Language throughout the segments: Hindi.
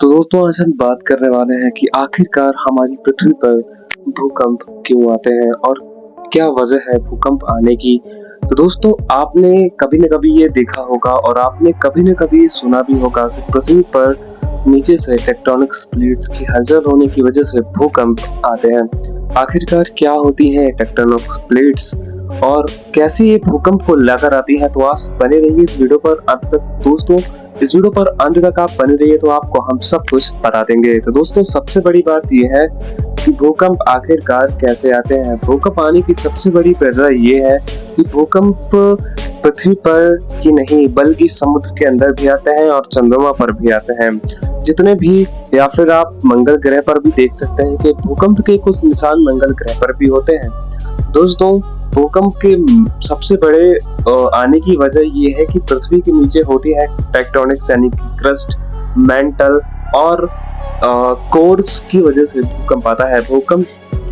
तो दोस्तों आज हम बात करने वाले हैं कि आखिरकार हमारी पृथ्वी पर भूकंप क्यों आते हैं और क्या वजह है भूकंप आने की। तो दोस्तों आपने कभी न कभी ये देखा होगा और आपने कभी न कभी सुना भी होगा कि पृथ्वी पर नीचे से टेक्टोनिक प्लेट्स की हलचल होने की वजह से भूकंप आते हैं। आखिरकार क्या होती हैं टेक्टोनिक प्लेट्स और कैसे ये भूकंप को लेकर आती है। तो आज बने रहिए इस वीडियो पर अंत तक दोस्तों। इस वीडियो पर अंत तक आप बने रहिए तो आपको हम सब कुछ बता देंगे। तो दोस्तों सबसे बड़ी बात यह है कि भूकंप आखिरकार कैसे आते हैं। भूकंप आने की सबसे बड़ी वजह ये है कि भूकंप पृथ्वी पर ही नहीं बल्कि समुद्र के अंदर भी आते हैं और चंद्रमा पर भी आते हैं। जितने भी या फिर आप मंगल ग्रह पर भी देख सकते हैं कि भूकंप के कुछ निशान मंगल ग्रह पर भी होते हैं। दोस्तों भूकंप के सबसे बड़े आने की वजह यह है कि पृथ्वी के नीचे होती है टेक्टोनिक्स यानी कि क्रस्ट, मेंटल और कोर्स की वजह से भूकंप आता है। भूकंप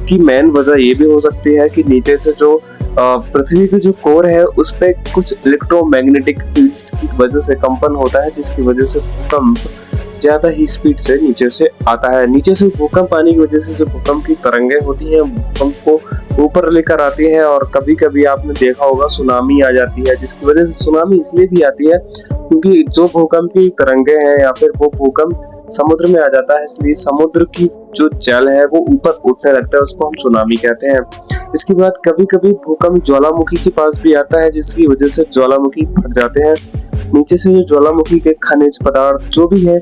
की मेन वजह ये भी हो सकती है कि नीचे से जो पृथ्वी की जो कोर है उस पे कुछ इलेक्ट्रोमैग्नेटिक फील्ड्स की वजह से कंपन होता है, जिसकी वजह से भूकंप ज्यादा ही स्पीड से नीचे से आता है। नीचे से भूकंप आने की वजह से जो भूकंप की तरंगें होती हैं भूकंप को ऊपर लेकर आती है और कभी कभी आपने देखा होगा सुनामी आ जाती है, जिसकी वजह से सुनामी इसलिए भी आती है क्योंकि जो भूकंप की तरंगें हैं या फिर वो भूकंप समुद्र में आ जाता है, इसलिए समुद्र की जो जल है वो ऊपर उठने लगता है, उसको हम सुनामी कहते हैं। इसके बाद कभी कभी भूकंप ज्वालामुखी के पास भी आता है, जिसकी वजह से ज्वालामुखी फट जाते हैं। नीचे से जो ज्वालामुखी के खनिज पदार्थ जो भी है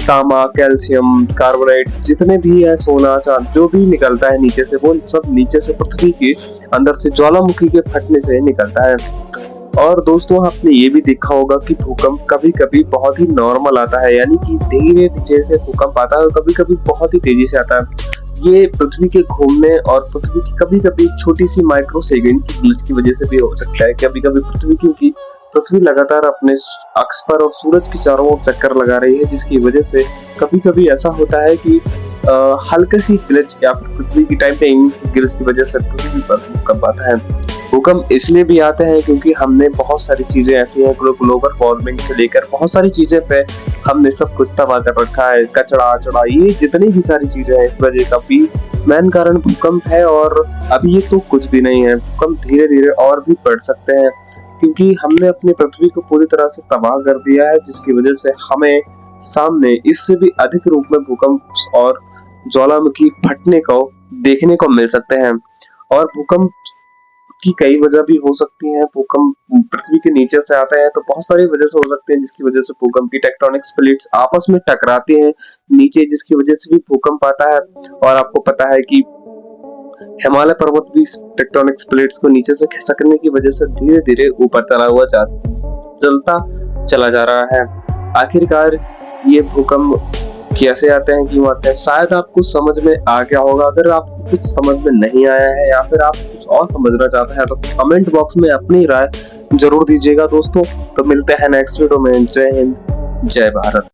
तांबा, कैल्शियम कार्बोनेट जितने भी है, सोना चांदी जो भी निकलता है नीचे से, वो सब नीचे से पृथ्वी के अंदर से ज्वालामुखी के फटने से निकलता है। और दोस्तों आपने ये भी देखा होगा कि भूकंप कभी कभी बहुत ही नॉर्मल आता है, यानी कि धीरे धीरे से भूकंप आता है और कभी कभी बहुत ही तेजी से आता है। ये पृथ्वी के घूमने और पृथ्वी की कभी कभी छोटी सी माइक्रो सेकेंड की ग्लिच की वजह से भी हो सकता है। कभी कभी पृथ्वी लगातार अपने अक्ष पर और सूरज के चारों ओर चक्कर लगा रही है, जिसकी वजह से कभी कभी ऐसा होता है कि हल्की सी ग्लिच या फिर पृथ्वी की टाइमिंग ग्लिच की वजह से पृथ्वी पर भूकंप आता है। भूकंप इसलिए भी आते हैं क्योंकि हमने बहुत सारी चीजें ऐसी हैं, ग्लोबल वार्मिंग से लेकर बहुत सारी चीजें पे हमने सब कुछ तबाह कर रखा है। कचरा अचड़ा ये जितनी भी सारी चीजें हैं, इस वजह का भी मेन कारण भूकंप है। और अभी ये तो कुछ भी नहीं है, भूकंप धीरे धीरे और भी बढ़ सकते हैं क्योंकि हमने अपनी पृथ्वी को पूरी तरह से तबाह कर दिया है, जिसकी वजह से हमें सामने इससे भी अधिक रूप में भूकंप और ज्वालामुखी फटने को देखने को मिल सकते हैं। और भूकंप की कई वजह भी हो सकती हैं। भूकंप पृथ्वी के नीचे से आते हैं तो बहुत सारी वजह से हो सकते हैं, जिसकी वजह से भूकंप की टेक्टोनिक प्लेट्स आपस में टकराती हैं नीचे, जिसकी वजह से भी भूकंप आता है। और आपको पता है कि हिमालय पर्वत भी टेक्टोनिक प्लेट्स को नीचे से खिसकने की वजह से धीरे धीरे ऊपर चलता चला जा रहा है। आखिरकार ये भूकंप कैसे आते हैं, क्यों आते हैं, शायद आपको समझ में आ गया होगा। अगर आपको कुछ समझ में नहीं आया है या फिर आप कुछ और समझना चाहते हैं तो कमेंट बॉक्स में अपनी राय जरूर दीजिएगा दोस्तों। तो मिलते हैं नेक्स्ट वीडियो में। जय हिंद, जय भारत।